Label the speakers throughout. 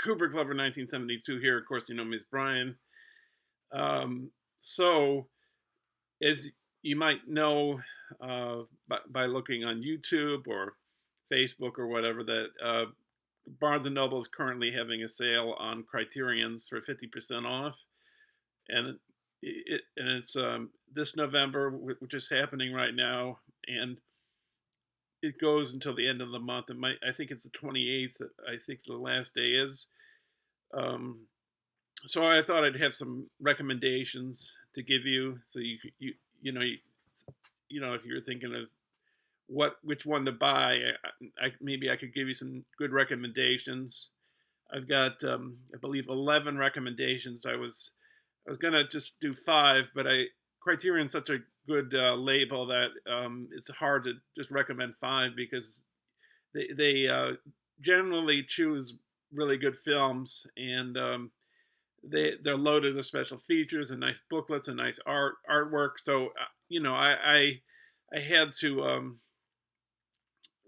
Speaker 1: Cooper Clever 1972 here. Of course, you know me as Brian. So, as you might know by looking on YouTube or Facebook or whatever, that Barnes & Noble is currently having a sale on Criterions for 50% off. And it's this November, which is happening right now, and it goes until the end of the month. I think it's the 28th. I think the last day is. Um, so I thought I'd have some recommendations to give you, so you know if you're thinking of which one to buy, maybe I could give you some good recommendations. I've got I believe 11 recommendations. I was gonna just do 5, but Criterion's such a good label that it's hard to just recommend 5, because they generally choose really good films, and they're loaded with special features and nice booklets and nice artwork. So I had to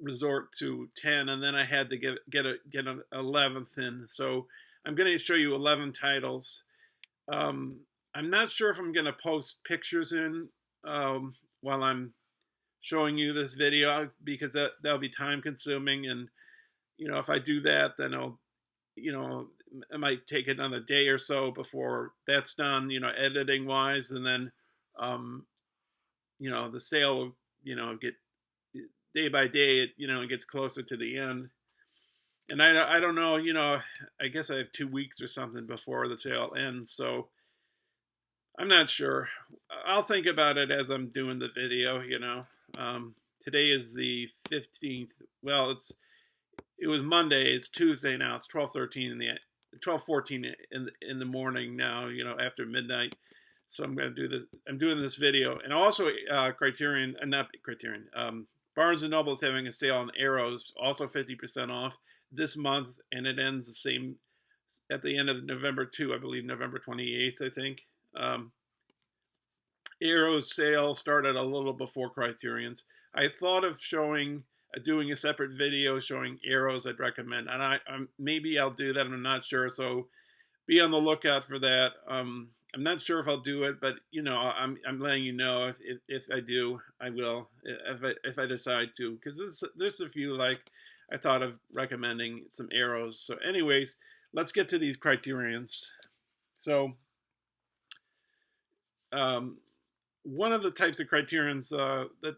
Speaker 1: resort to 10, and then I had to get an 11th in. So I'm going to show you 11 titles. I'm not sure if I'm going to post pictures in while I'm showing you this video, because that'll be time consuming, and if I do that, then it might take another day or so before that's done, editing wise, and then the sale will get day by day. It gets closer to the end, and I don't know. I guess I have 2 weeks or something before the sale ends, so I'm not sure. I'll think about it as I'm doing the video. Today is the 15th. Well, it was Monday. It's Tuesday now. It's 12:13 in the 12:14 in the morning now. After midnight. So I'm going to do this. I'm doing this video, and also Criterion, not Criterion. Barnes and Noble is having a sale on Arrows, also 50% off this month, and it ends the same at the end of November too. I believe November 28th. I think. Arrow's sale started a little before Criterion's. I thought of doing a separate video showing Arrows I'd recommend, and maybe I'll do that. I'm not sure, so be on the lookout for that. I'm not sure if I'll do it, but I'm letting you know if I do, I will, if I decide to, because there's a few like I thought of recommending some Arrows. So anyways, let's get to these Criterions. So one of the types of Criterions that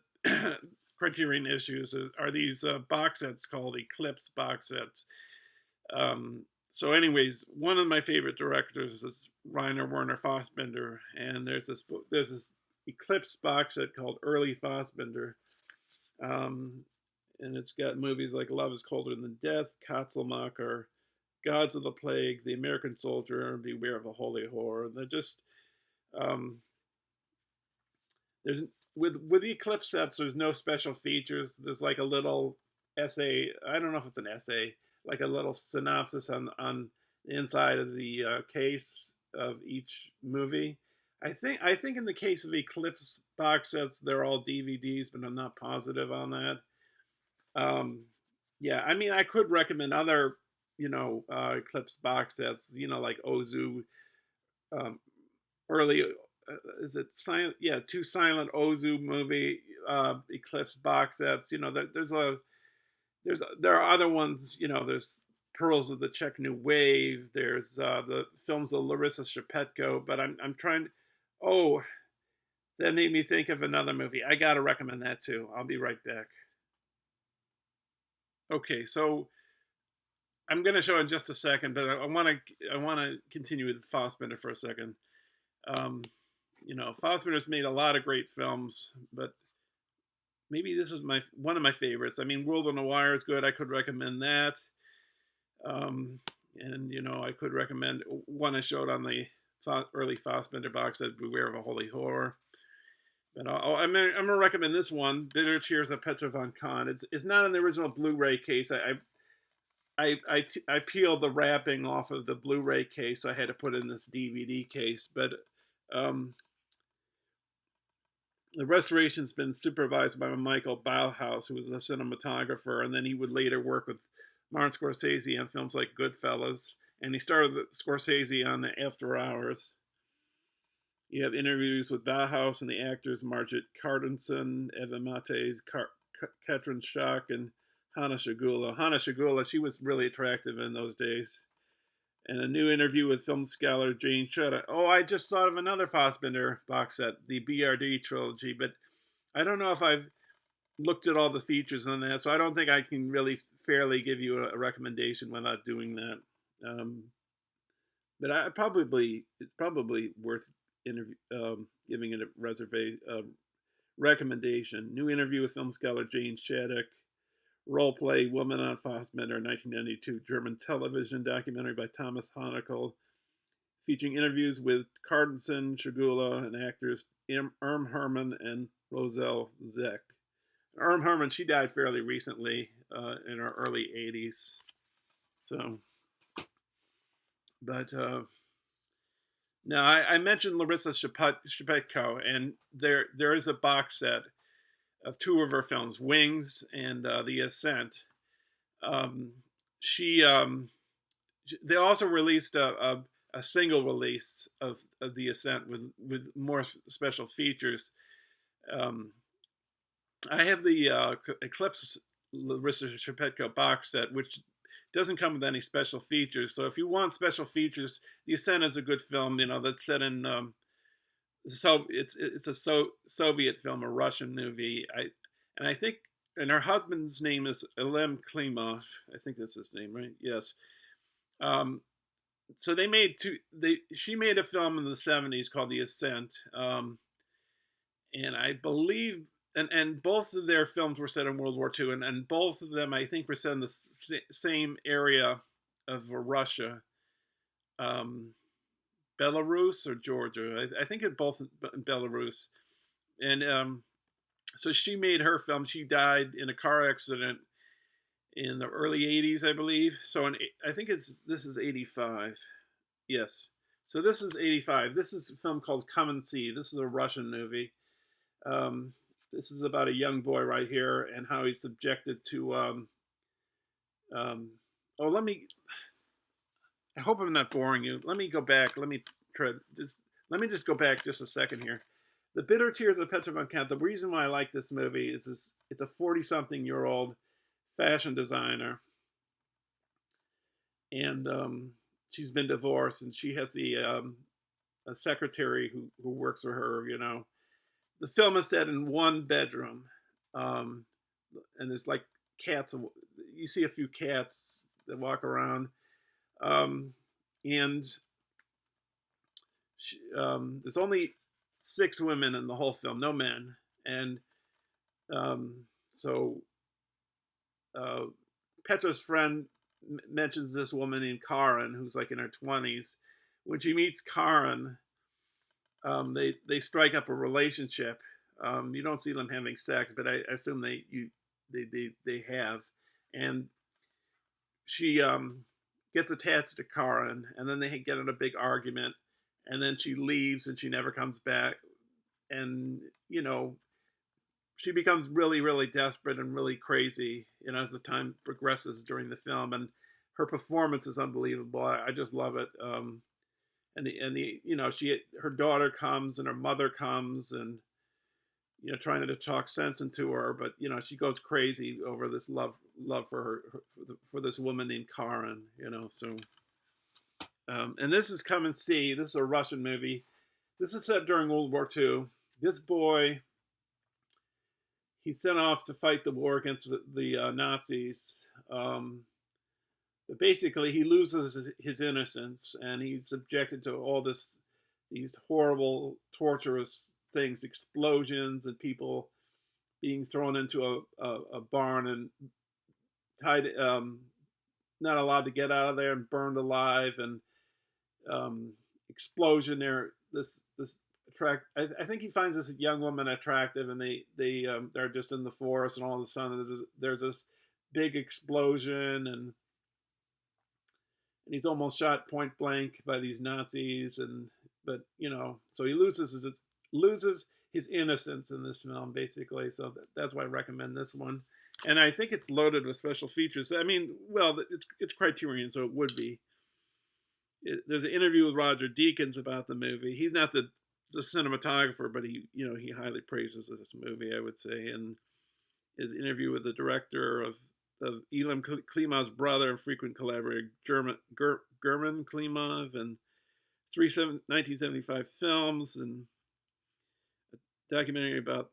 Speaker 1: Criterion issues are these box sets called Eclipse box sets. So anyways, one of my favorite directors is Rainer Werner Fassbinder, and there's this Eclipse box set called Early Fassbinder, and it's got movies like Love is Colder Than Death, Katzelmacher, Gods of the Plague, The American Soldier, and Beware of a Holy Horror. They're just there's with the Eclipse sets, there's no special features. There's like a little essay. I don't know if it's an essay, like a little synopsis on the inside of the case of each movie. I think in the case of Eclipse box sets, they're all DVDs, but I'm not positive on that. Yeah, I mean, I could recommend other, Eclipse box sets, like Ozu, early, is it silent? Yeah, 2 silent Ozu movie Eclipse box sets. There are other ones. There's Pearls of the Czech New Wave. There's the films of Larissa Shepetko. But I'm trying. Oh, that made me think of another movie. I gotta recommend that too. I'll be right back. Okay, so I'm gonna show in just a second, but I want to continue with Fassbinder for a second. Fassbinder's made a lot of great films, but maybe this was one of my favorites. I mean, World on a Wire is good. I could recommend that. And I could recommend one I showed on the early Fassbinder box set, Beware of a Holy Horror. But I'm gonna recommend this one, Bitter Tears of Petra von Kahn. It's not in the original Blu-ray case. I peeled the wrapping off of the Blu-ray case, so I had to put it in this DVD case. But the restoration's been supervised by Michael Bauhaus, who was a cinematographer, and then he would later work with Martin Scorsese on films like Goodfellas, and he started with Scorsese on the After Hours. You have interviews with Bauhaus and the actors Margit Cardensen, Eva Mates, Katrin Schock, and Hanna Shigula. Hanna Shigula, she was really attractive in those days. And a new interview with film scholar Jane Shudder. Oh, I just thought of another Fassbinder box set, the BRD trilogy, but I don't know if I've looked at all the features on that, so I don't think I can really fairly give you a recommendation without doing that. But it's probably worth giving it a recommendation. New interview with film scholar Jane Shattuck. Role play Woman on Fassbinder, 1992 German television documentary by Thomas Honekel, featuring interviews with Cardensen, Shigula, and actors Irm Herman and Roselle Zeck. Irm Herman, she died fairly recently, in her early 80s. So, but now I mentioned Larissa Shepetko, and there is a box set of two of her films, Wings and The Ascent. They also released a single release of The Ascent with more special features. I have the Eclipse Larissa Shepetko box set, which doesn't come with any special features. So if you want special features, The Ascent is a good film. That's set in it's a Soviet film, a Russian movie. I think, and her husband's name is Elem Klimov. I think that's his name, right? Yes. So they made she made a film in the 70s called The Ascent, and I believe, and both of their films were set in World War II, and both of them I think were set in the same area of Russia. Belarus or Georgia. I think it both in Belarus. And so she made her film. She died in a car accident in the early 80s, I believe. So I think this is 85. Yes. So this is 85. This is a film called Come and See. This is a Russian movie. This is about a young boy right here and how he's subjected to I hope I'm not boring you. Let me go back. Let me just go back just a second here. The Bitter Tears of Petra von Kant. The reason why I like this movie is it's a 40-something-year-old fashion designer, and she's been divorced, and she has a secretary who works for her. The film is set in one bedroom, and there's like cats. You see a few cats that walk around. And there's only 6 women in the whole film, no men. And so Petra's friend mentions this woman named Karen, who's like in her 20s. When she meets Karen, they strike up a relationship. You don't see them having sex, but I assume they have. And she gets attached to Karen, and then they get in a big argument, and then she leaves and she never comes back. And she becomes really, really desperate and really crazy, as the time progresses during the film. And her performance is unbelievable. I just love it. Her daughter comes and her mother comes, and trying to talk sense into her, but she goes crazy over this love for for this woman named Karen. So and this is Come and See. This is a Russian movie. This is set during World War II. This boy, he's sent off to fight the war against the Nazis, but basically he loses his innocence, and he's subjected to all these horrible, torturous things, explosions, and people being thrown into a barn and tied, not allowed to get out of there, and burned alive, and explosion there. I think he finds this young woman attractive, and they're just in the forest, and all of a sudden there's this big explosion, and he's almost shot point blank by these Nazis, but so he loses his innocence in this film, basically. So that's why I recommend this one. and I think it's loaded with special features. I mean, well, it's Criterion, so it would be. There's an interview with Roger Deakins about the movie. He's not the cinematographer, but he highly praises this movie, I would say. And his interview with the director of Elim Klimov's brother and frequent collaborator, German Klimov, and 1975 films, and a documentary about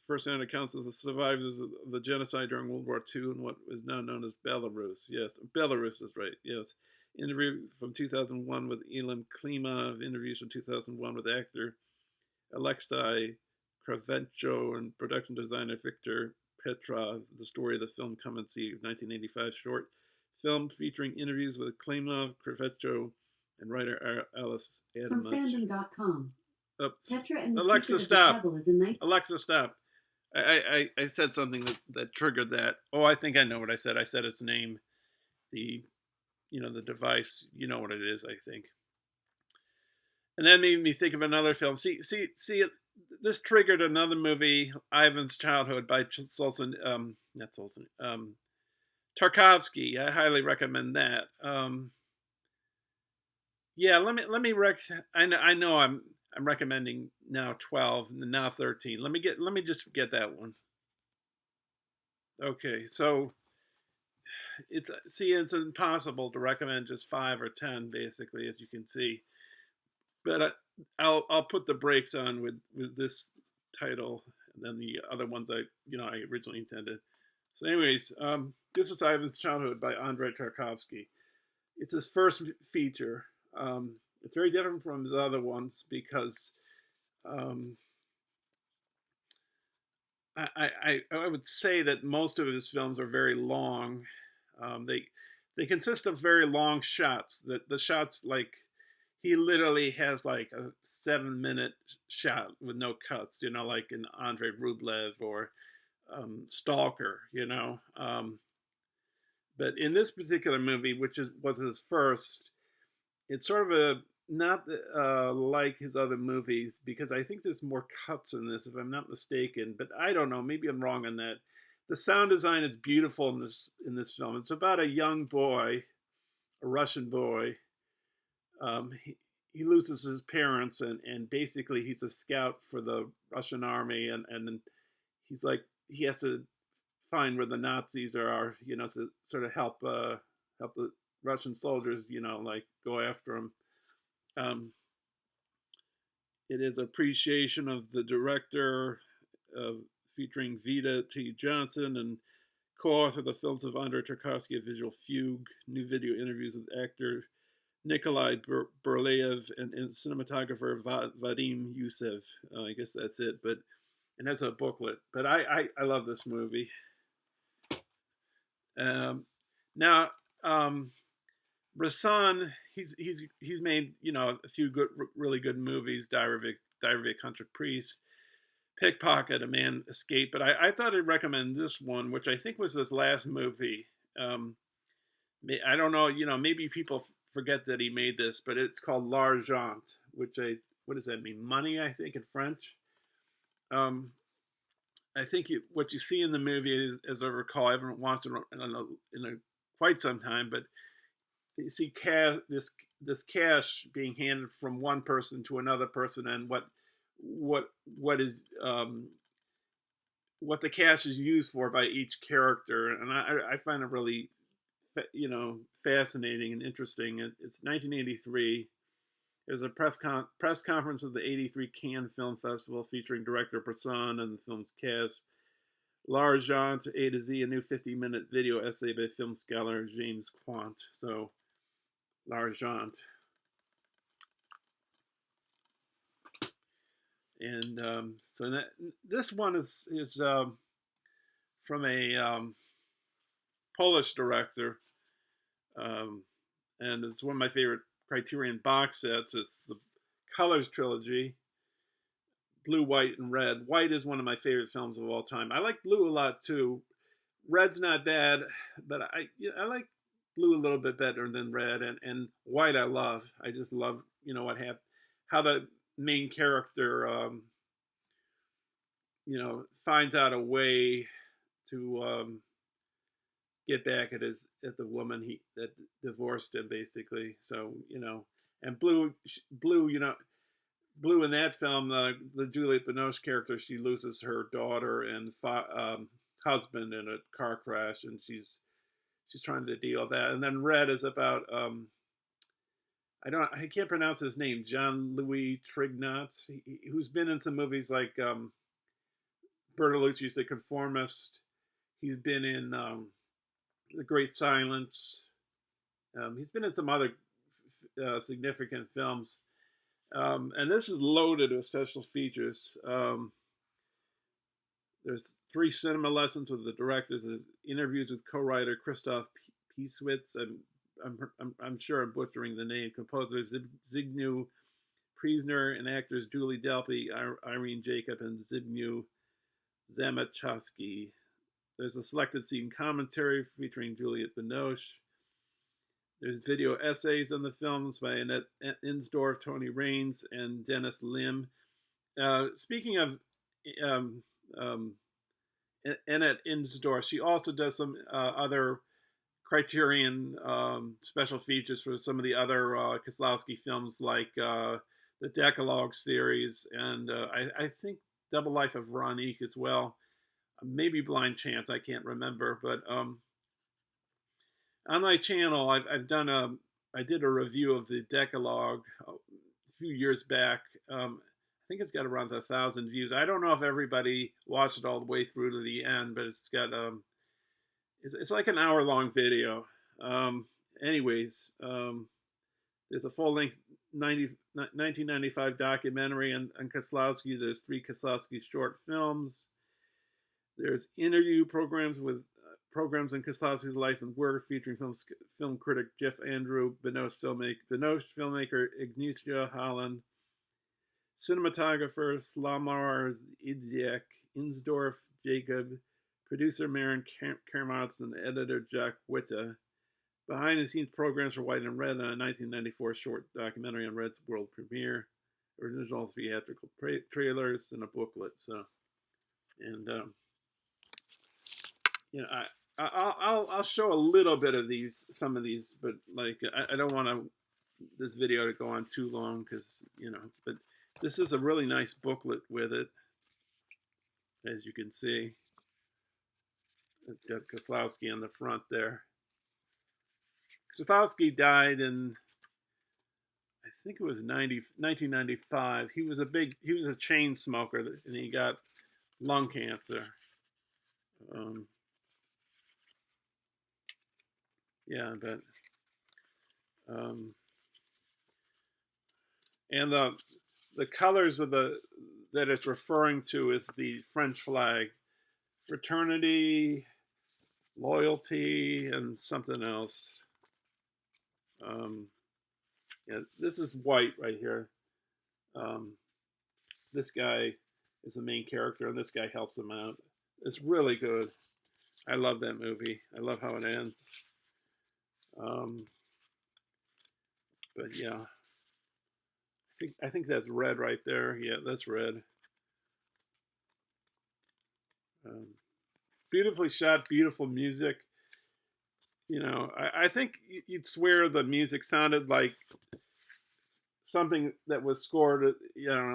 Speaker 1: first-hand accounts of the survivors of the genocide during World War II and what is now known as Belarus. Yes, Belarus is right, yes. Interview from 2001 with Elim Klimov, interviews from 2001 with actor Alexei Kravchenko and production designer Victor Petrov. The story of the film, come and see, 1985 short film featuring interviews with Klimov, Kravchenko, and writer Alice Adamach.
Speaker 2: From fandom.com.
Speaker 1: Tetra and the Alexa, stop. Alexa, stop. I said something that triggered that. Oh, I think I know what I said. I said its name. The device. You know what it is, I think. And that made me think of another film. See, this triggered another movie, Ivan's Childhood by Tarkovsky. I highly recommend that. Yeah, let me I know I'm recommending now 12 and now 13. Let me just get that one. Okay, so it's impossible to recommend just 5 or 10, basically, as you can see. But I'll put the brakes on with this title, and then the other ones I originally intended. So, anyways, this was Ivan's Childhood by Andrei Tarkovsky. It's his first feature. It's very different from his other ones because I would say that most of his films are very long. They consist of very long shots. The shots, like, he literally has like a 7-minute shot with no cuts, like in Andrei Rublev or Stalker, But in this particular movie, which was his first, it's sort of not like his other movies, because I think there's more cuts in this, if I'm not mistaken. But I don't know. Maybe I'm wrong on that. The sound design is beautiful in this film. It's about a young boy, a Russian boy. He loses his parents, and basically he's a scout for the Russian army, and then he's like, he has to find where the Nazis are, to sort of help the Russian soldiers, like go after them. It is appreciation of the director, featuring Vida T. Johnson, and co-author the films of Andrei Tarkovsky, A Visual Fugue, new video interviews with actor Nikolai Berleyev and cinematographer Vadim Yusev. I guess that's it, but it has a booklet. But I love this movie. Now, Bresson, he's made a few really good movies. Diary of a Country Priest, Pickpocket, A Man Escaped. But I thought I'd recommend this one, which I think was his last movie. I don't know, maybe people forget that he made this, but it's called L'Argent, which what does that mean? Money, I think, in French. I think what you see in the movie is, as I recall, I haven't watched it in quite some time, but you see this cash being handed from one person to another person, and what the cash is used for by each character, and I find it really fascinating and interesting. It's 1983. There's a press conference of the 83 Cannes Film Festival featuring director Bresson and the film's cast. L'Argent, A to Z, a new 50-minute video essay by film scholar James Quant. So, L'Argent. And so this one is from a Polish director, and it's one of my favorite Criterion box sets. It's the Colors trilogy, Blue, White, and Red. White is one of my favorite films of all time. I like Blue a lot too. Red's not bad, but I like Blue a little bit better than Red, and White I love. I just love what happened, how the main character finds out a way get back at the woman that divorced him, basically. So and Blue, Blue in that film, the Juliette Binoche character, she loses her daughter and husband in a car crash, and she's trying to deal with that. And then Red is about I can't pronounce his name, Jean-Louis Trignot, who's been in some movies like Bertolucci's The Conformist. He's been in The Great Silence. He's been in some other significant films. And this is loaded with special features. There's 3 cinema lessons with the directors. There's interviews with co-writer Christoph Pieswitz, and I'm sure I'm butchering the name. Composer Zbigniew Priesner, and actors Julie Delpy, Irene Jacob, and Zbigniew Zamachowski. There's a selected scene commentary featuring Juliette Binoche. There's video essays on the films by Annette Insdorf, Tony Raines, and Dennis Lim. Speaking of Annette Insdorf, she also does some other Criterion special features for some of the other Kieslowski films, like the Decalogue series, and I think Double Life of Veronique as well. Maybe Blind Chance, I can't remember, but on my channel, I did a review of the Decalogue a few years back. I think it's got around 1,000 views. I don't know if everybody watched it all the way through to the end, but it's got it's like an hour-long video. Anyways, there's a full-length 1995 documentary on Kieslowski. There's 3 Kieslowski short films. There's interview programs in Kieslowski's life and work, featuring film critic Jeff Andrew, Binoche filmmaker Ignacia Holland, cinematographer Slamar Idziak, Insdorf Jacob, producer Maren Kermotz, and editor Jack Witta. Behind-the-scenes programs for White and Red, and a 1994 short documentary on Red's world premiere, original theatrical trailers, and a booklet. So, and I'll show a little bit of some of these, but like I don't want this video to go on too long, because but this is a really nice booklet with it, as you can see. It's got Kieslowski on the front there. Kieslowski died in, I think it was 1995. He was a chain smoker, and he got lung cancer. Yeah, but and the colors of that it's referring to is the French flag, fraternity, loyalty, and something else. Yeah, this is white right here. This guy is the main character, and this guy helps him out. It's really good. I love that movie. I love how it ends. But yeah, I think that's Red right there. Yeah, that's Red. Beautifully shot, beautiful music. I think you'd swear the music sounded like something that was scored, in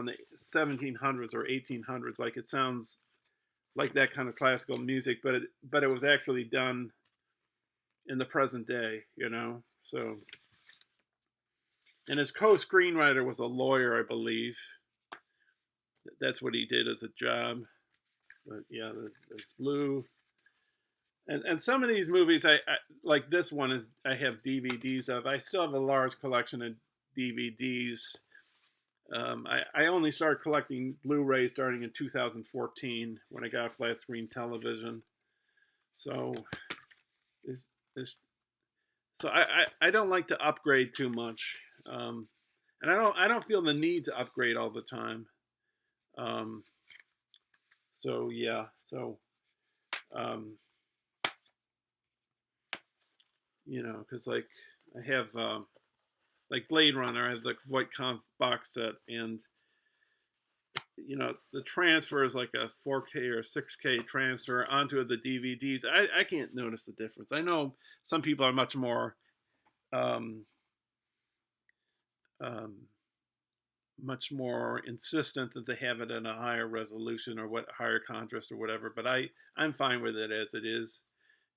Speaker 1: the 1700s or 1800s. Like, it sounds like that kind of classical music, but it was actually done in the present day, So, and his co-screenwriter was a lawyer, I believe. That's what he did as a job. But yeah, there's Blue. And some of these movies, I like this one, I have DVDs of. I still have a large collection of DVDs. I only started collecting Blu-ray starting in 2014 when I got a flat screen television. So so I don't like to upgrade too much, and I don't feel the need to upgrade all the time. So yeah, so because like I have like Blade Runner, I have the Voight-Kampff box set, and the transfer is like a 4K or 6K transfer onto the DVDs. I can't notice the difference. I know some people are much more um, um, much more insistent that they have it in a higher resolution or what higher contrast or whatever. But I'm fine with it as it is,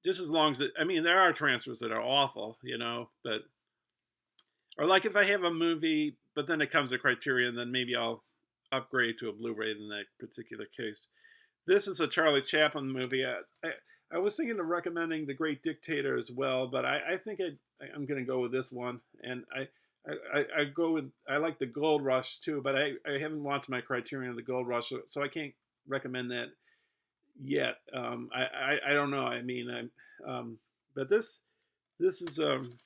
Speaker 1: just as long as it. I mean, there are transfers that are awful, but or like if I have a movie, but then it comes to Criterion, then maybe I'll upgrade to a Blu-ray in that particular case. This is a Charlie Chaplin movie. I was thinking of recommending The Great Dictator as well, but I think I'm going to go with this one. And I go with, I like the Gold Rush too, but I haven't watched my Criterion of the Gold Rush, so I can't recommend that yet. I don't know. I mean, but this is on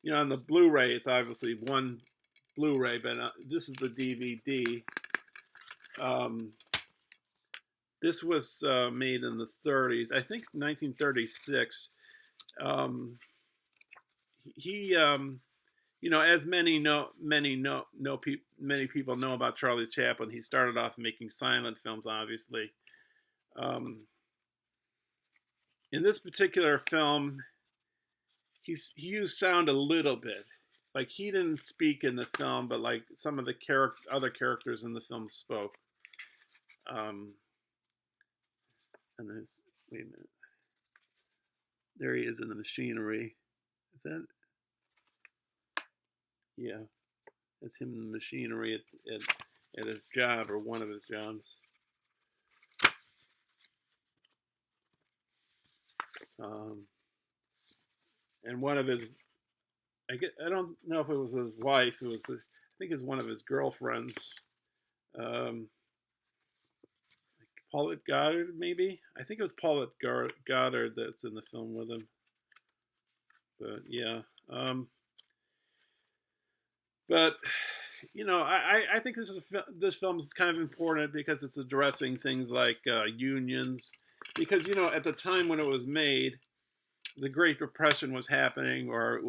Speaker 1: the Blu-ray, it's obviously one Blu-ray, but this is the DVD. Um, this was made in the 30s, I think 1936. He, as many people know about Charlie Chaplin. He started off making silent films, obviously. In this particular film, he used sound a little bit. Like he didn't speak in the film, but like some of the other characters in the film spoke. And there's, wait a minute. There he is in the machinery. Is that? Yeah, that's him in the machinery at his job, or one of his jobs. And one of his, I don't know if it was his wife. It was, I think it's one of his girlfriends. Paulette Goddard, maybe. I think it was Paulette Goddard that's in the film with him. But yeah, but I think this film is kind of important because it's addressing things like unions. Because at the time when it was made, the Great Depression was happening, or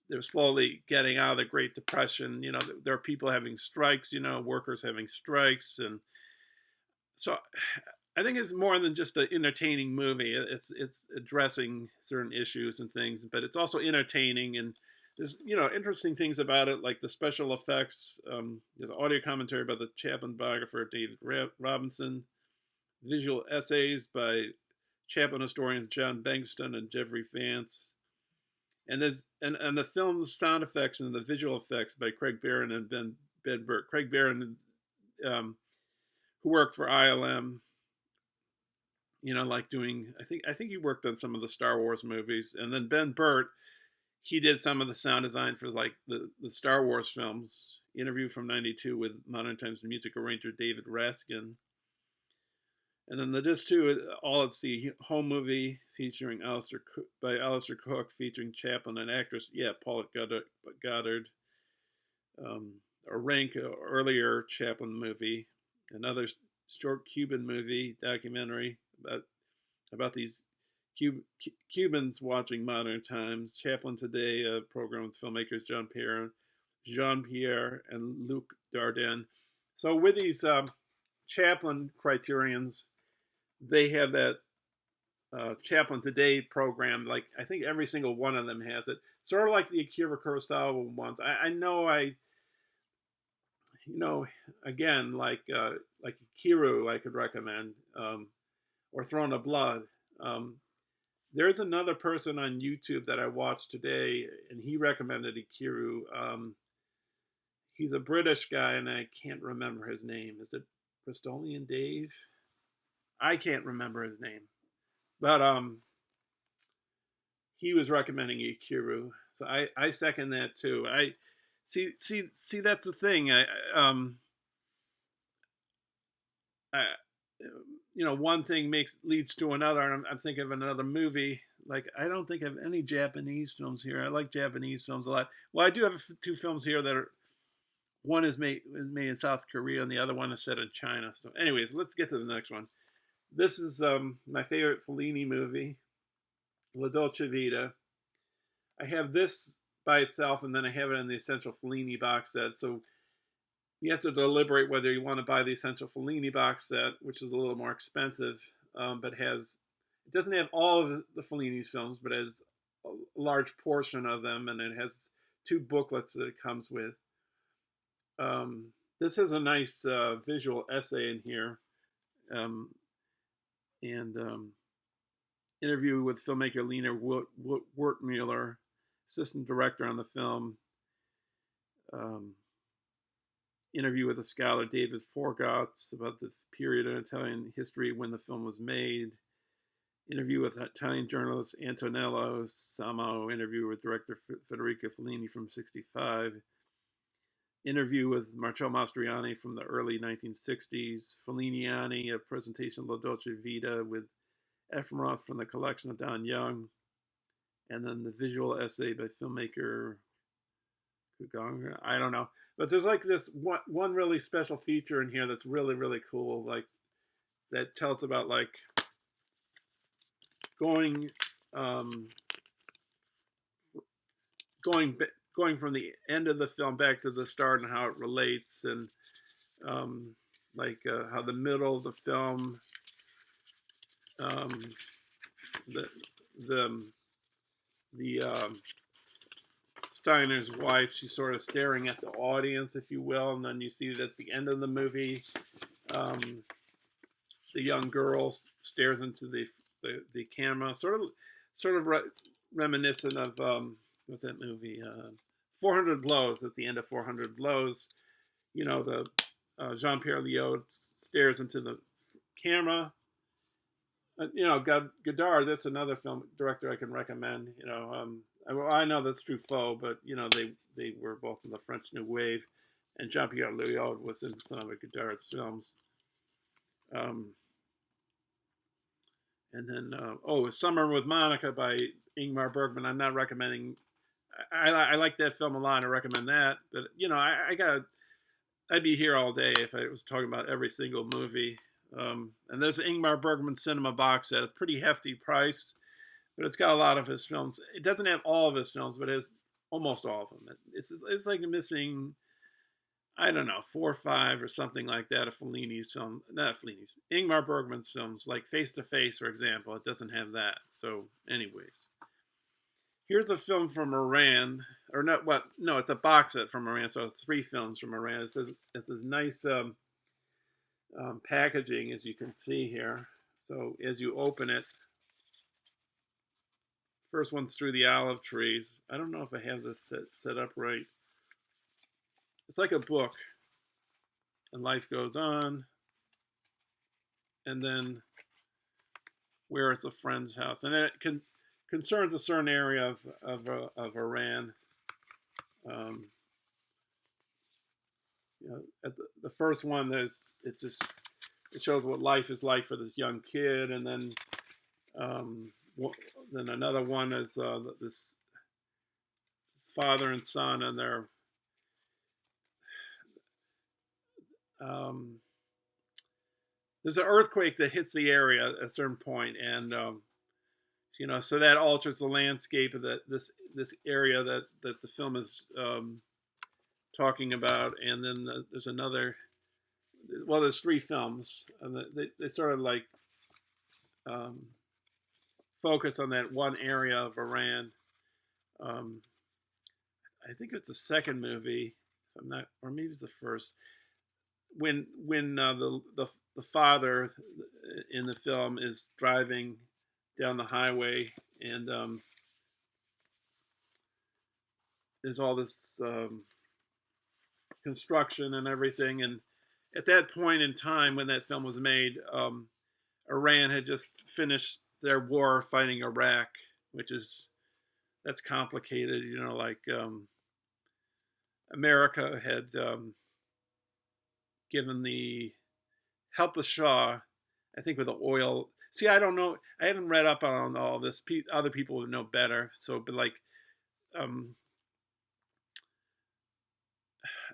Speaker 1: they're slowly getting out of the Great Depression. There are people having strikes. Workers having strikes, and so I think it's more than just an entertaining movie. It's addressing certain issues and things, but it's also entertaining, and there's interesting things about it, like the special effects. There's audio commentary by the Chaplin biographer David Robinson, visual essays by Chaplin historians John Bankston and Jeffrey Vance, and the film's sound effects and the visual effects by Craig Barron and Ben Burt. Craig Barron, who worked for ILM. Like doing, I think he worked on some of the Star Wars movies, and then Ben Burt, he did some of the sound design for like the Star Wars films. Interview from '92 with Modern Times music arranger David Raskin, and then the disc two, All at Sea, home movie featuring Alistair Cook, featuring Chaplin and actress, Paulette Goddard. A Rank, earlier Chaplin movie, another short Cuban movie documentary about these Cubans watching modern times. Chaplin Today, a program with filmmakers Jean Pierre and Luc Dardenne. So with these Chaplin Criterions, they have that Chaplin Today program. Like I think every single one of them has it. Sort of like the Akira Kurosawa ones. I know again, like Kiru, I could recommend, or Throne of Blood. There's another person on YouTube that I watched today, and he recommended Ikiru. He's a British guy, and I can't remember his name. Is it Bristolian Dave? I can't remember his name, but he was recommending Ikiru, so I second that too. I see that's the thing. One thing leads to another, and I'm thinking of another movie. Like I don't think of any Japanese films here. I like Japanese films a lot. Well, I do have two films here that are. One is made in South Korea, and the other one is set in China. So, anyways, let's get to the next one. This is my favorite Fellini movie, La Dolce Vita. I have this by itself, and then I have it in the Essential Fellini box set. So you have to deliberate whether you want to buy the Essential Fellini box set, which is a little more expensive, but it doesn't have all of the Fellini's films, but has a large portion of them, and it has 2 booklets that it comes with. This has a nice visual essay in here, um, and interview with filmmaker Lena Wertmuller, assistant director on the film. Um, interview with the scholar David Forgotz about the period in Italian history when the film was made. Interview with Italian journalist Antonello Samo. Interview with director Federico Fellini from '65. Interview with Marcello Mastroianni from the early 1960s. Felliniani, a presentation of La Dolce Vita with Efremov from the collection of Don Young. And then the visual essay by filmmaker Kugonga. I don't know. But there's like this one really special feature in here that's really, really cool. Like, that tells about like going from the end of the film back to the start and how it relates, and how the middle of the film, the Steiner's wife, she's sort of staring at the audience, if you will, and then you see that at the end of the movie, the young girl stares into the camera, sort of reminiscent of what's that movie? 400 Blows. At the end of 400 Blows, the Jean-Pierre Léaud stares into the camera. Godard, that's another film director I can recommend. I know that's Truffaut, but they were both in the French New Wave, and Jean-Pierre Léaud was in some of Godard's films. And then Summer with Monica by Ingmar Bergman. I'm not recommending. I like that film a lot. I recommend that, but I'd be here all day if I was talking about every single movie. And there's an Ingmar Bergman cinema box set. It's a pretty hefty price, but it's got a lot of his films. It doesn't have all of his films, but it has almost all of them. It's like missing, I don't know, 4 or 5 or something like that of Fellini's film. Not Fellini's. Ingmar Bergman's films, like Face to Face, for example. It doesn't have that. So, anyways. Here's a film from Iran, or not? What? No, it's a box set from Iran. So it's 3 films from Iran. It's this nice packaging, as you can see here. So as you open it, first one's Through the Olive Trees. I don't know if I have this set up right. It's like a book, and life goes on, and then Where Is a Friend's House, and it concerns a certain area of Iran. At the first one, it shows what life is like for this young kid, and then another one is this father and son, and there's an earthquake that hits the area at a certain point, and so that alters the landscape of this area that the film is talking about. And then there's another. Well, there's 3 films, and they sort of like focus on that one area of Iran. I think it's the second movie, if I'm not, or maybe it's the first. When the father in the film is driving down the highway, and there's all this construction and everything, and at that point in time when that film was made, Iran had just finished their war fighting Iraq, that's complicated. America had helped the Shah, I think, with the oil. See, I don't know. I haven't read up on all this. Other people would know better. So, but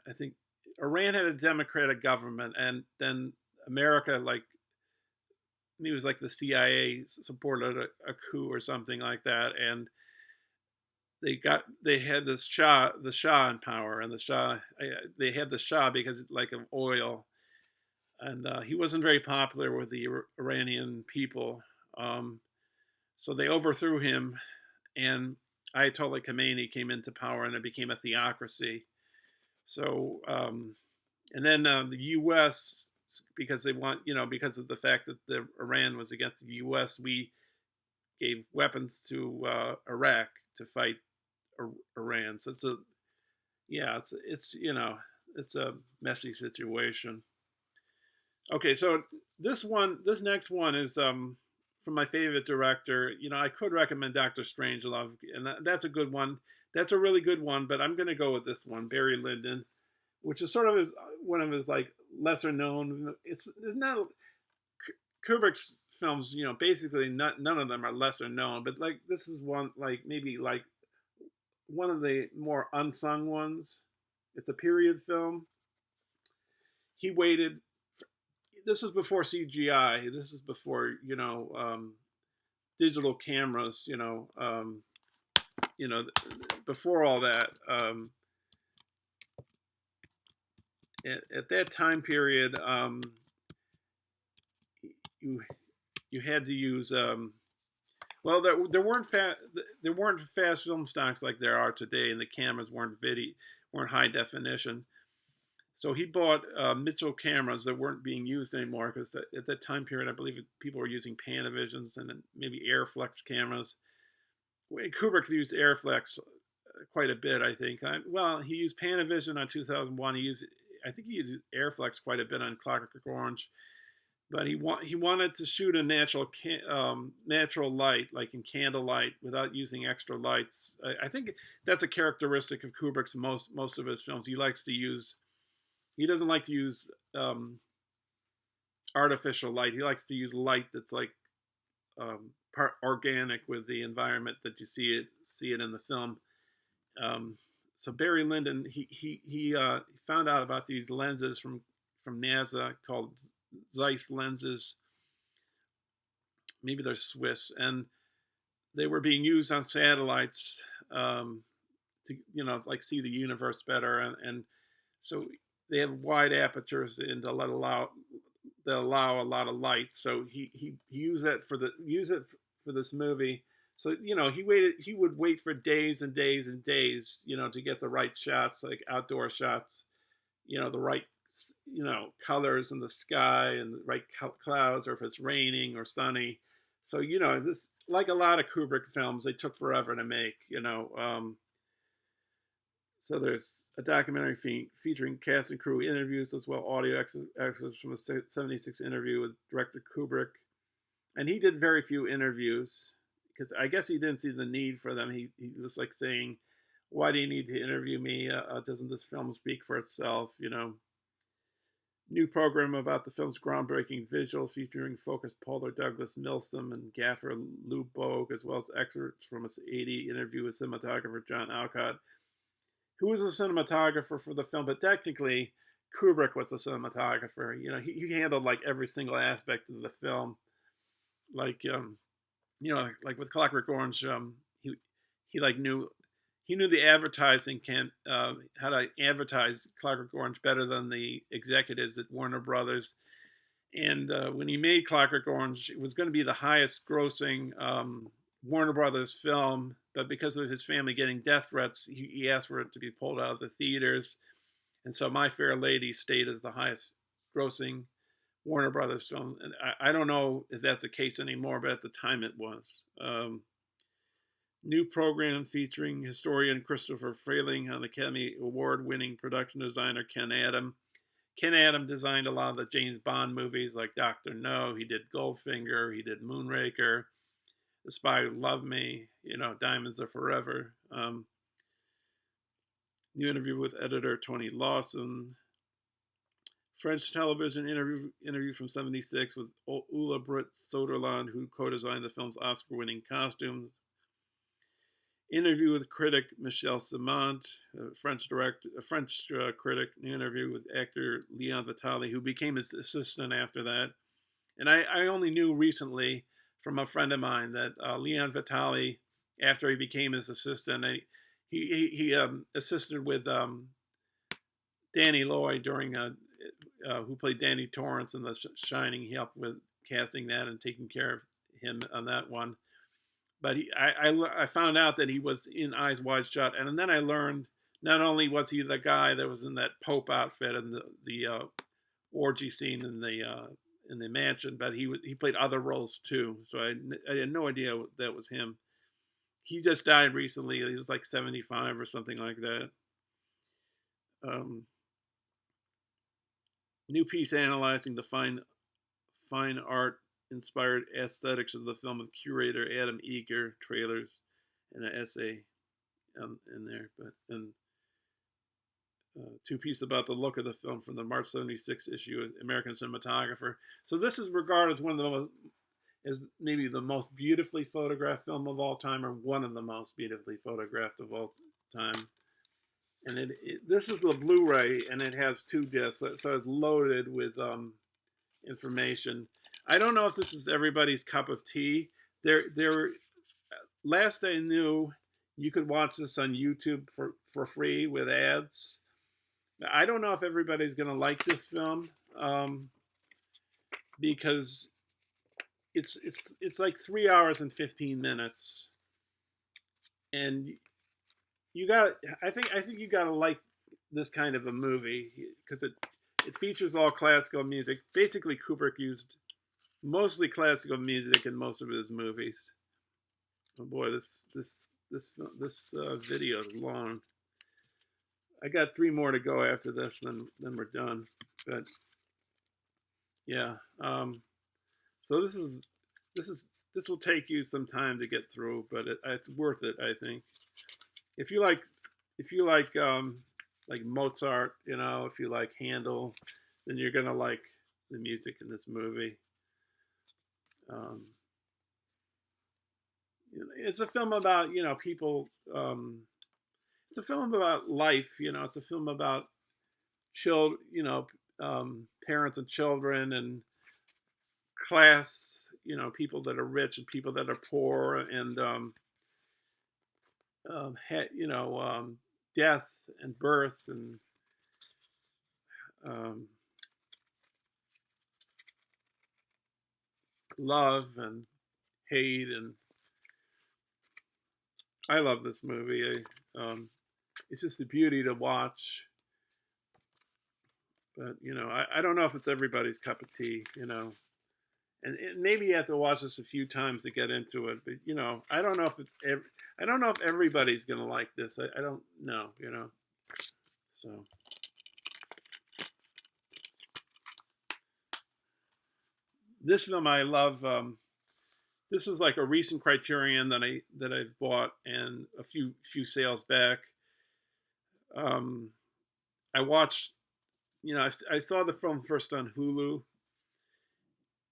Speaker 1: I think Iran had a democratic government, and then America, it was like the CIA supported a coup or something like that, and they had the Shah in power, and the Shah they had the Shah because like of oil, and he wasn't very popular with the Iranian people. Um, so they overthrew him, and Ayatollah Khomeini came into power, and it became a theocracy. So and then the U.S. because they want because of the fact that Iran was against the U.S. we gave weapons to Iraq to fight Iran. So it's a yeah, it's a messy situation. Okay, so this next one is from my favorite director. I could recommend Doctor Strangelove, and that's a good one. That's a really good one, but I'm going to go with this one, Barry Lyndon, which is sort of one of his like lesser known. It's not Kubrick's films. Basically none of them are lesser known, but like this is one like maybe like one of the more unsung ones. It's a period film. He waited. This was before CGI. This is before digital cameras. You know, before all that. At that time period, you had to use. Well, there weren't fast film stocks like there are today, and the cameras weren't high definition. So he bought Mitchell cameras that weren't being used anymore because at that time period, I believe people were using Panavisions and maybe Airflex cameras. Kubrick used Airflex quite a bit, I think. Well, he used Panavision on 2001. I think he used Airflex quite a bit on Clockwork Orange. But he wanted to shoot a natural light, like in candlelight, without using extra lights. I think that's a characteristic of Kubrick's most of his films. He doesn't like to use artificial light. He likes to use light that's like part organic with the environment that you see it in the film. So Barry Lyndon, he found out about these lenses from NASA called Zeiss lenses. Maybe they're Swiss, and they were being used on satellites to like see the universe better, and so they have wide apertures and that allow a lot of light. So he used it for this movie. So he would wait for days and days and days to get the right shots, like outdoor shots, the right colors in the sky and the right clouds, or if it's raining or sunny. So this, like a lot of Kubrick films, they took forever to make. So there's a documentary featuring cast and crew interviews, as well audio excerpts from a '76 interview with director Kubrick, and he did very few interviews because I guess he didn't see the need for them. He was like saying, "Why do you need to interview me? Doesn't this film speak for itself?" New program about the film's groundbreaking visuals featuring focused Polar Douglas Milsom and gaffer Lou Bogue, as well as excerpts from his '80 interview with cinematographer John Alcott, who was a cinematographer for the film, but technically Kubrick was a cinematographer. He handled like every single aspect of the film. Like like with Clockwork Orange, he like knew the advertising how to advertise Clockwork Orange better than the executives at Warner Brothers. And when he made Clockwork Orange, it was going to be the highest grossing Warner Brothers film, but because of his family getting death threats, he asked for it to be pulled out of the theaters. And so My Fair Lady stayed as the highest grossing Warner Brothers film. And I don't know if that's the case anymore, but at the time it was. New program featuring historian Christopher Frayling and Academy Award-winning production designer Ken Adam. Ken Adam designed a lot of the James Bond movies like Dr. No. He did Goldfinger. He did Moonraker. The Spy Who Loved Me. Diamonds Are Forever. New interview with editor Tony Lawson. French television interview from '76 with Ulla Britt Soderland, who co-designed the film's Oscar-winning costumes. Interview with critic Michel Simont, a French critic. New interview with actor Leon Vitali, who became his assistant after that. And I only knew recently from a friend of mine that Leon Vitali after he became his assistant. He assisted with Danny Lloyd during who played Danny Torrance in The Shining. He helped with casting that and taking care of him on that one. But I found out that he was in Eyes Wide Shut, and then I learned not only was he the guy that was in that Pope outfit and the orgy scene in the mansion, but he played other roles too. So I had no idea that was him. He just died recently. He was like 75 or something like that. New piece analyzing the fine art inspired aesthetics of the film with curator Adam Eager, trailers, and an essay in there. Two piece about the look of the film from the March 76 issue of American Cinematographer. So this is regarded as one of the most, as maybe the most beautifully photographed film of all time, or one of the most beautifully photographed of all time. And this is the Blu-ray, and it has 2 discs, so it's loaded with information. I don't know if this is everybody's cup of tea. Last I knew, you could watch this on YouTube for free with ads. I don't know if everybody's going to like this film because it's like 3 hours and 15 minutes, and I think you got to like this kind of a movie because it features all classical music. Basically, Kubrick used mostly classical music in most of his movies. Oh boy, this video is long. I got 3 more to go after this, then we're done. But yeah, so this will take you some time to get through, but it's worth it, I think. If you like Mozart, if you like Handel, then you're gonna like the music in this movie. It's a film about people. It's a film about life. It's a film about children. Parents and children and class. People that are rich and people that are poor, and death and birth and love and hate, and I love this movie. It's just a beauty to watch. But I don't know if it's everybody's cup of tea. And maybe you have to watch this a few times to get into it. But I don't know if I don't know if everybody's gonna like this. I don't know. So this film I love. This was like a recent Criterion that I've bought, and a few sales back. I watched. I saw the film first on Hulu,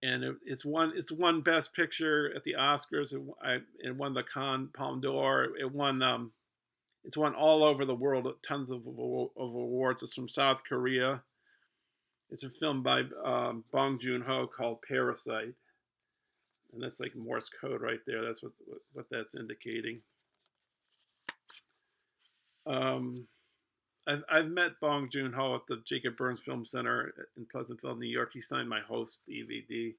Speaker 1: and it's won Best Picture at the Oscars. It won the Cannes Palme d'Or. It's won all over the world, tons of awards. It's from South Korea. It's a film by Bong Joon-ho called Parasite, and that's like Morse code right there. That's what that's indicating. I've met Bong Joon-ho at the Jacob Burns Film Center in Pleasantville, New York. He signed my Host DVD.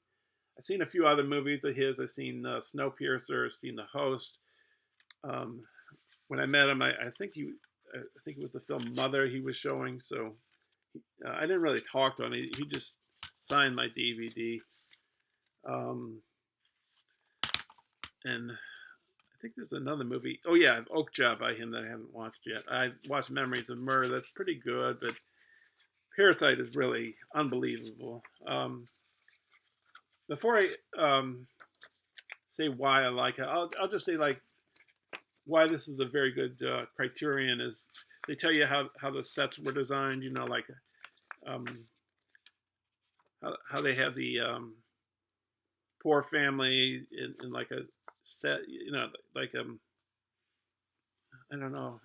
Speaker 1: I've seen a few other movies of his. I've seen Snowpiercer. I've seen The Host. When I met him, I think it was the film Mother he was showing. So I didn't really talk to him. He just signed my DVD. And I think there's another movie. Oh yeah, Oakja by him that I haven't watched yet. I watched Memories of Murder. That's pretty good, but Parasite is really unbelievable. Before I say why I like it, I'll just say like why this is a very good Criterion is they tell you how the sets were designed. Like how they have the poor family in like a set. Like I don't know.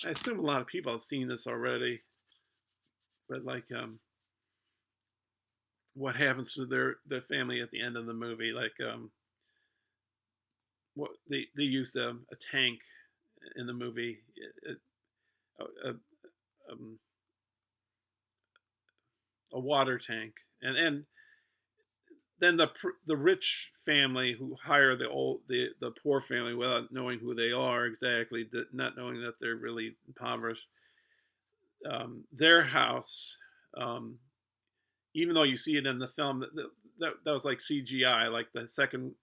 Speaker 1: I assume a lot of people have seen this already, but like what happens to their family at the end of the movie, like what they used a tank in the movie, a, a, um, a water tank, and then the rich family who hire the poor family without knowing who they are exactly, not knowing that they're really impoverished. Their house, um, even though you see it in the film, that was like CGI, like the second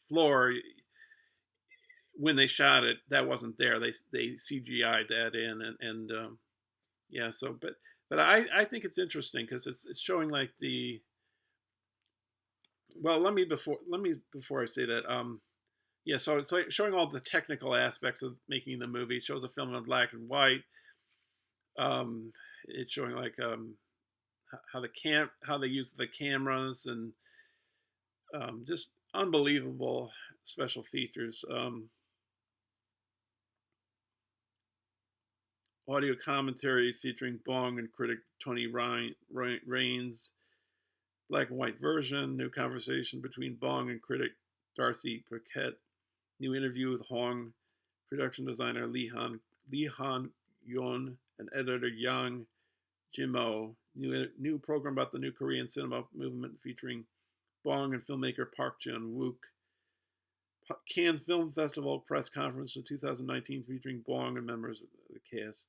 Speaker 1: floor when they shot it, that wasn't there. They CGI'd that in, and yeah. So, but I think it's interesting because it's showing like the well. Let me before I say that. Yeah, so it's like showing all the technical aspects of making the movie. It shows a film in black and white. It's showing like how they use the cameras and just unbelievable special features. Audio commentary featuring Bong and critic Tony Raines. Black and white version. New conversation between Bong and critic Darcy Paquette. New interview with Hong. Production designer Lee Han Yun and editor Yang Jimo. New program about the new Korean cinema movement featuring Bong and filmmaker Park Jun-wook. Cannes Film Festival press conference in 2019 featuring Bong and members of the cast.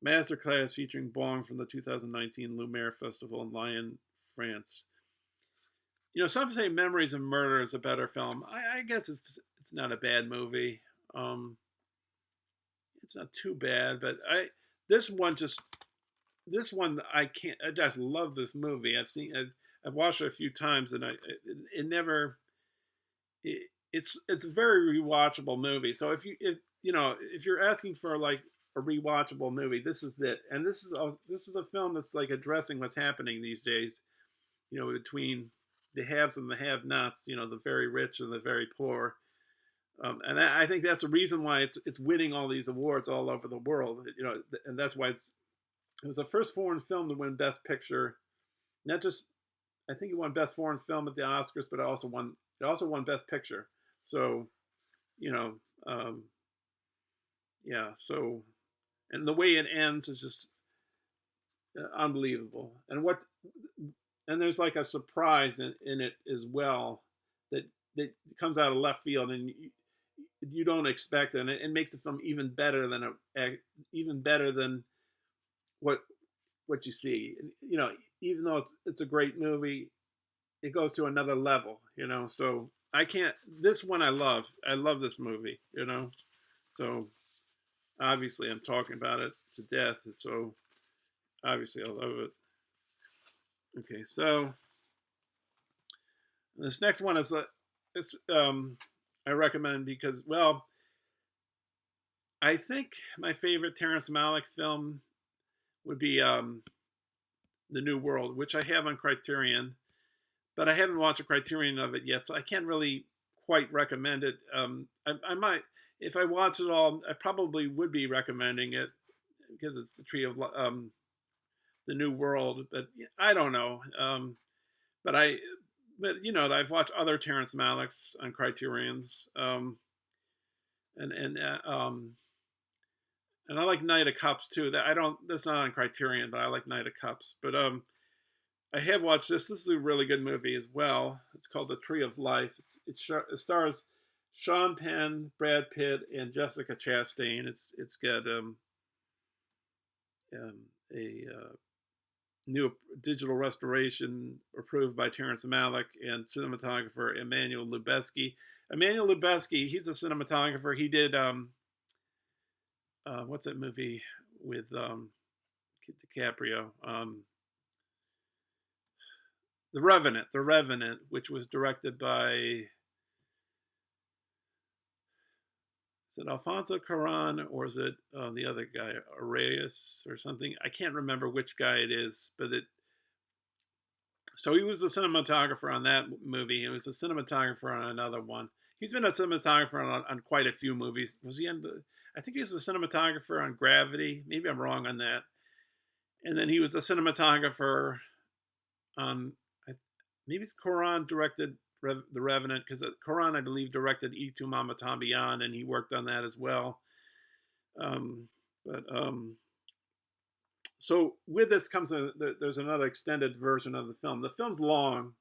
Speaker 1: Masterclass featuring Bong from the 2019 Lumiere Festival in Lyon, France. Some say Memories of Murder is a better film. I guess it's not a bad movie. It's not too bad, but this one I can't. I just love this movie. I've watched it a few times, and it never. It's a very rewatchable movie. So if you're asking for like a rewatchable movie, this is it. And this is a film that's like addressing what's happening these days. Between the haves and the have-nots. The very rich and the very poor. And I think that's the reason why it's winning all these awards all over the world. And that's why it was the first foreign film to win Best Picture. Not just, I think it won Best Foreign Film at the Oscars, but it also won Best Picture. So, yeah. So, and the way it ends is just unbelievable. And there's like a surprise in it as well that comes out of left field, and you don't expect it, and it makes the film even better than what you see. Even though it's a great movie, it goes to another level. So I can't. This one I love. I love this movie. So obviously I'm talking about it to death. So obviously I love it. Okay, so this next one is I recommend because, well, I think my favorite Terrence Malick film would be The New World, which I have on Criterion, but I haven't watched a Criterion of it yet, so I can't really quite recommend it. I might, if I watch it all, I probably would be recommending it because it's the tree of The New World, but I don't know. But I've watched other Terrence Malicks on Criterion's, and I like Knight of Cups too. That's not on Criterion, but I like Knight of Cups. But I have watched this. This is a really good movie as well. It's called The Tree of Life. It stars Sean Penn, Brad Pitt, and Jessica Chastain. It's got a new digital restoration approved by Terrence Malick and cinematographer Emmanuel Lubezki. Emmanuel Lubezki, he's a cinematographer. He did what's that movie with DiCaprio? The Revenant, which was directed by, is it Alfonso Cuarón or is it the other guy, Arias or something? I can't remember which guy it is, but so he was the cinematographer on that movie. He was a cinematographer on another one. He's been a cinematographer on quite a few movies. Was he on I think he was the cinematographer on Gravity. Maybe I'm wrong on that. And then he was the cinematographer on, maybe Cuarón directed The Revenant, because Cuarón, I believe, directed Y Tu Mama Tambien, and he worked on that as well. But so with this comes there's another extended version of the film. The film's long.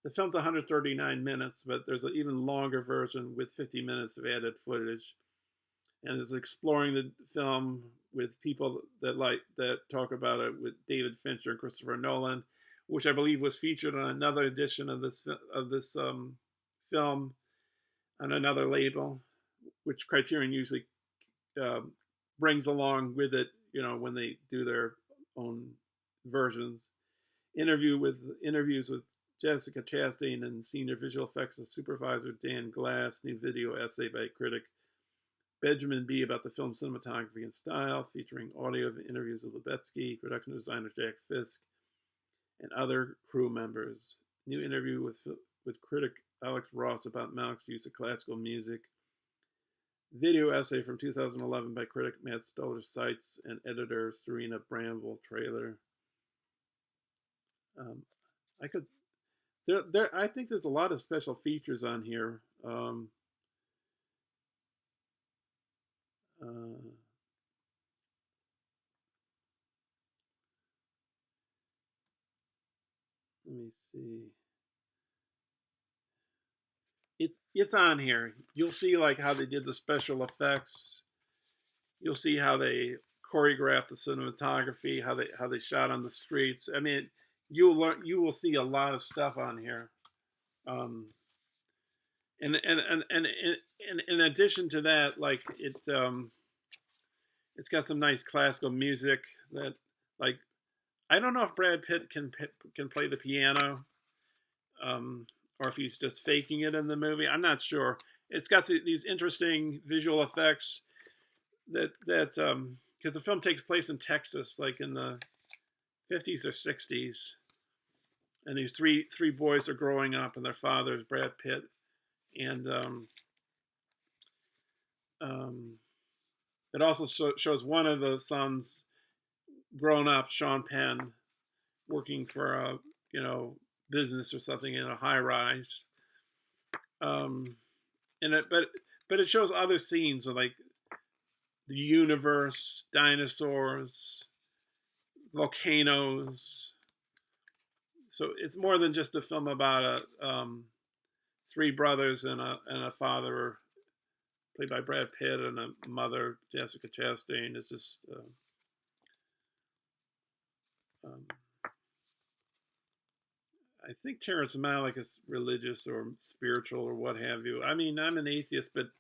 Speaker 1: The film's 139 minutes, but there's an even longer version with 50 minutes of added footage, and it's exploring the film with people that talk about it, with David Fincher and Christopher Nolan, which I believe was featured on another edition of this film on another label, which Criterion usually brings along with it, when they do their own versions. Interviews with Jessica Chastain and senior visual effects supervisor Dan Glass. New video essay by critic Benjamin B. about the film's cinematography and style, featuring audio interviews with Lubetsky, production designer Jack Fisk, and other crew members. New interview with critic Alex Ross about Malick's use of classical music. Video essay from 2011 by critic Matt Stoller Seitz and editor Serena Bramble. Trailer. I think there's a lot of special features on here. Let me see. It's on here. You'll see like how they did the special effects. You'll see how they choreographed the cinematography, how they shot on the streets. I mean, you will see a lot of stuff on here. And in addition to that, like it's got some nice classical music that, like, I don't know if Brad Pitt can play the piano, or if he's just faking it in the movie. I'm not sure. It's got these interesting visual effects that because the film takes place in Texas, like in the 50s or 60s, and these three boys are growing up, and their father is Brad Pitt, and it also shows one of the sons grown up, Sean Penn, working for a business or something in a high rise, but it shows other scenes of like the universe, dinosaurs, volcanoes. So it's more than just a film about three brothers and a father played by Brad Pitt and a mother, Jessica Chastain. It's just I think Terrence Malick is religious or spiritual or what have you. I mean, I'm an atheist, but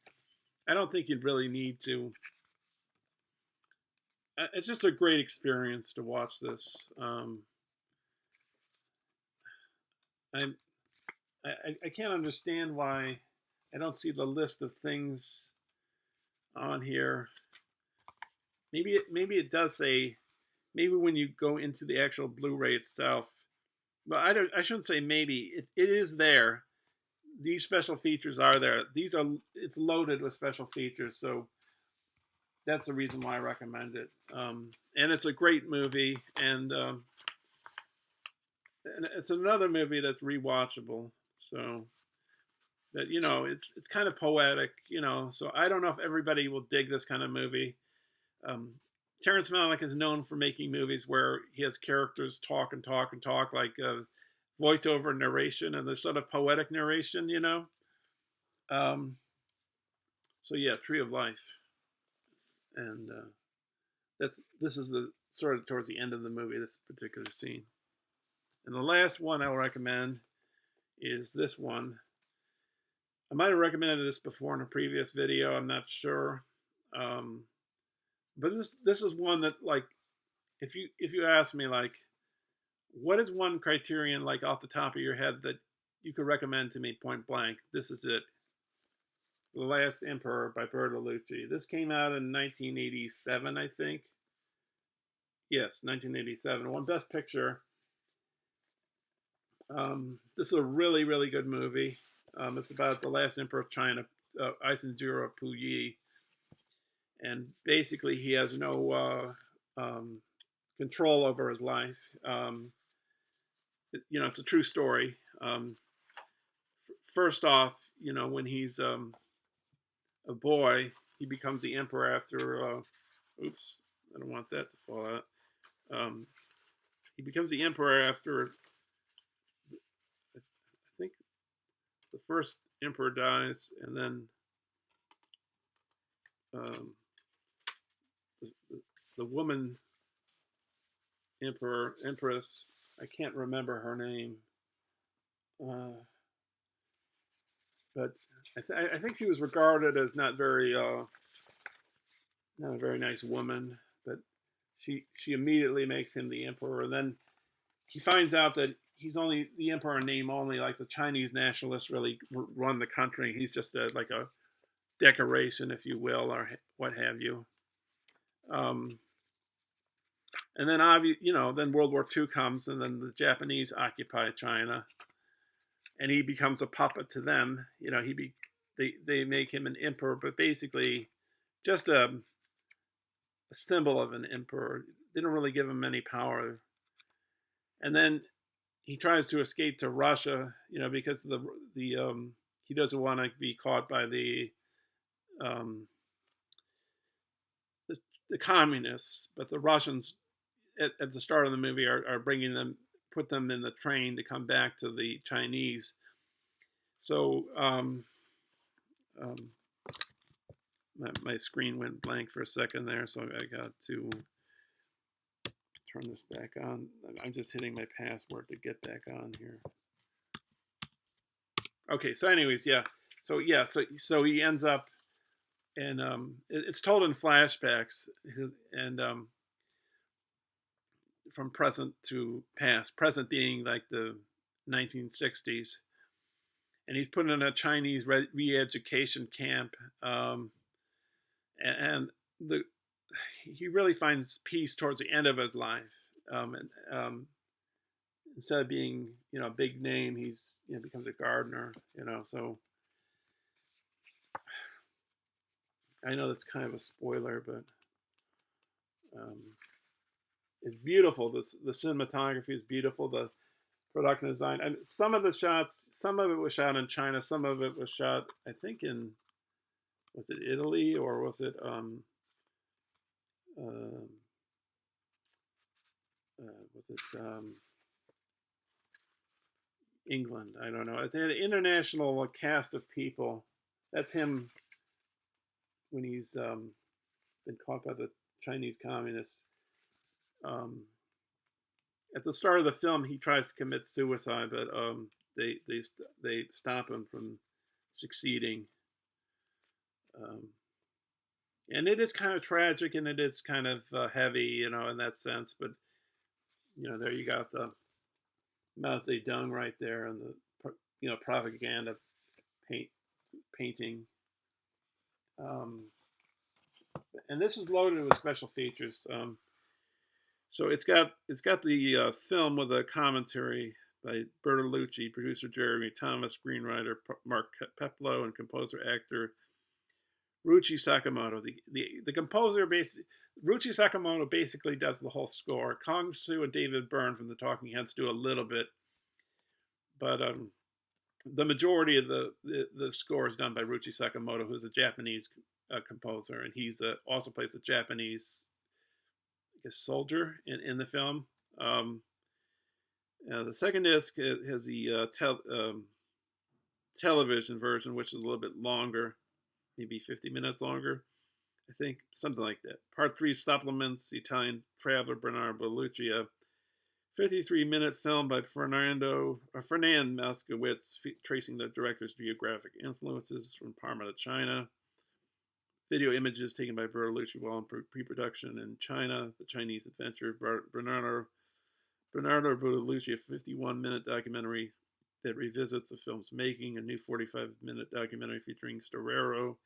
Speaker 1: I don't think you'd really need to. It's just a great experience to watch this. I can't understand why I don't see the list of things on here. Maybe it does say, maybe when you go into the actual Blu-ray itself. But I shouldn't say maybe. It is there. These special features are there. It's loaded with special features, so that's the reason why I recommend it. And it's a great movie, and it's another movie that's rewatchable. So that it's kind of poetic, So I don't know if everybody will dig this kind of movie. Terrence Malick is known for making movies where he has characters talk and talk and talk, like voiceover narration and this sort of poetic narration, So yeah, Tree of Life, and this is the sort of towards the end of the movie, this particular scene. And the last one I will recommend is this one. I might have recommended this before in a previous video. I'm not sure. But this is one that, like, if you ask me, like, what is one Criterion, like, off the top of your head that you could recommend to me point blank, this is it. The Last Emperor by Bertolucci. This came out in 1987, I think. Yes, 1987. Won Best Picture. This is a really, really good movie. It's about the last emperor of China, Eisenjura Puyi. And basically, he has no control over his life. It's a true story. first off, when he's a boy, he becomes the emperor after. Oops, I don't want that to fall out. He becomes the emperor after, I think, the first emperor dies, and then the, the woman empress. I can't remember her name, but I think she was regarded as not a very nice woman. But she immediately makes him the emperor, and then he finds out that he's only the emperor in name only. Like the Chinese nationalists really run the country. He's just like a decoration, if you will, or what have you. And then then World War II comes, and then the Japanese occupy China, and he becomes a puppet to them. They make him an emperor, but basically just a symbol of an emperor. They don't really give him any power. And then he tries to escape to Russia, because he doesn't want to be caught by the communists, but the Russians at the start of the movie are put them in the train to come back to the Chinese. So my screen went blank for a second there, so I got to turn this back on. I'm just hitting my password to get back on here. Okay, so anyways, yeah. So he ends up, and it's told in flashbacks, and from present to past. Present being like the 1960s, and he's put in a Chinese re-education camp, and he really finds peace towards the end of his life. Instead of being a big name, he's becomes a gardener. So I know that's kind of a spoiler, but it's beautiful. The cinematography is beautiful. The production design, and some of the shots, some of it was shot in China, some of it was shot, I think, was it Italy, or was it England? I don't know. It's an international cast of people. That's him when he's been caught by the Chinese communists. At the start of the film, he tries to commit suicide, but they stop him from succeeding. And it is kind of tragic, and it is kind of heavy, in that sense. But there you got the Mao Zedong right there, and the propaganda painting. And this is loaded with special features. So it's got the film with a commentary by Bertolucci, producer Jeremy Thomas, screenwriter Mark Peplow, and composer actor Ruchi Sakamoto. The composer Ruchi Sakamoto basically does the whole score. Kong Su and David Byrne from the Talking Heads do a little bit, but the majority of the score is done by Ruchi Sakamoto, who's a Japanese composer, and he's also plays the Japanese, I guess, soldier in the film. The second disc has the television version, which is a little bit longer, maybe 50 minutes longer, I think, something like that. Part 3 supplements Italian traveler Bernardo Bertolucci, a 53-minute film by Fernand Moskowitz, tracing the director's geographic influences from Parma to China. Video images taken by Bertolucci while in pre-production in China. The Chinese Adventure, Bernardo Bertolucci, a 51-minute documentary that revisits the film's making. A new 45-minute documentary featuring Storero,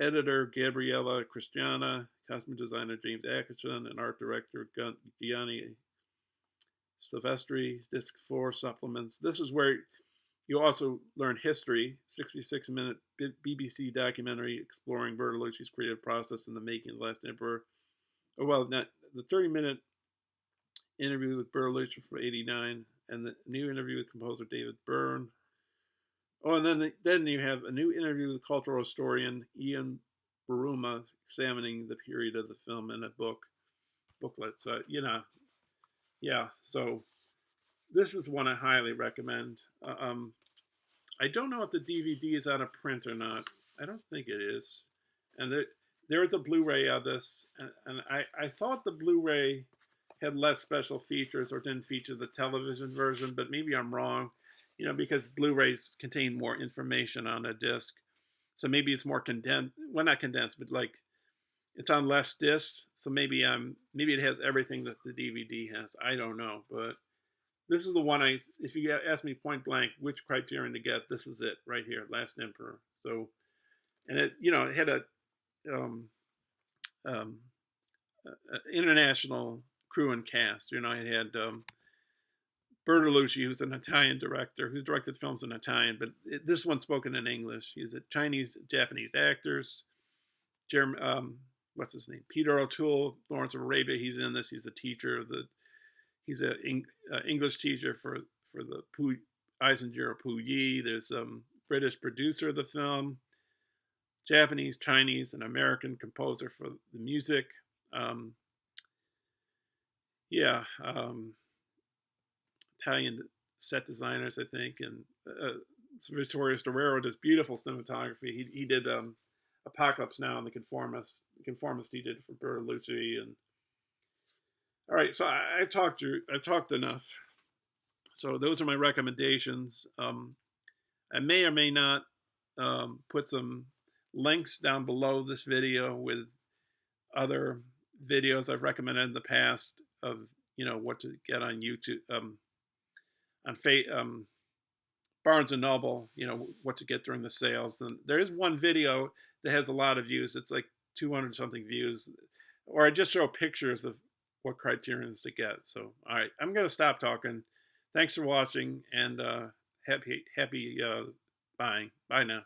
Speaker 1: editor Gabriella Cristiana, costume designer James Atkinson, and art director Gianni Silvestri. Disc 4 supplements. This is where you also learn history. 66-minute BBC documentary exploring Bertolucci's creative process in the making of The Last Emperor. Oh, well, not the 30-minute interview with Bertolucci from '89, and the new interview with composer David Byrne. Oh, and then you have a new interview with cultural historian Ian Buruma examining the period of the film in a booklet. So yeah. So this is one I highly recommend. I don't know if the DVD is out of print or not. I don't think it is. And there is a Blu-ray of this, and I thought the Blu-ray had less special features or didn't feature the television version, but maybe I'm wrong. Because Blu-rays contain more information on a disc, so maybe it's more condensed. Well, not condensed, but like it's on less discs. So maybe it has everything that the DVD has. I don't know, but this is the one if you ask me point blank which Criterion to get, this is it right here, Last Emperor. So, and it had a um, um, international crew and cast. It had Bertolucci, who's an Italian director, who's directed films in Italian, but this one's spoken in English. He's a Chinese, Japanese actors. Jeremy, what's his name? Peter O'Toole, Lawrence of Arabia. He's in this. He's a teacher. He's an English teacher for the Eisinger Puyi. There's British producer of the film, Japanese, Chinese, and American composer for the music. Italian set designers, I think, and Vittorio Storaro does beautiful cinematography. He did Apocalypse Now and The Conformist. The Conformist he did for Bertolucci. And all right, so I talked enough. So those are my recommendations. I may or may not put some links down below this video with other videos I've recommended in the past of what to get on YouTube, on Barnes and Noble, what to get during the sales. And there is one video that has a lot of views. It's like 200 something views, or I just show pictures of what Criterions to get. So all right, I'm gonna stop talking. Thanks for watching, and happy buying. Bye now.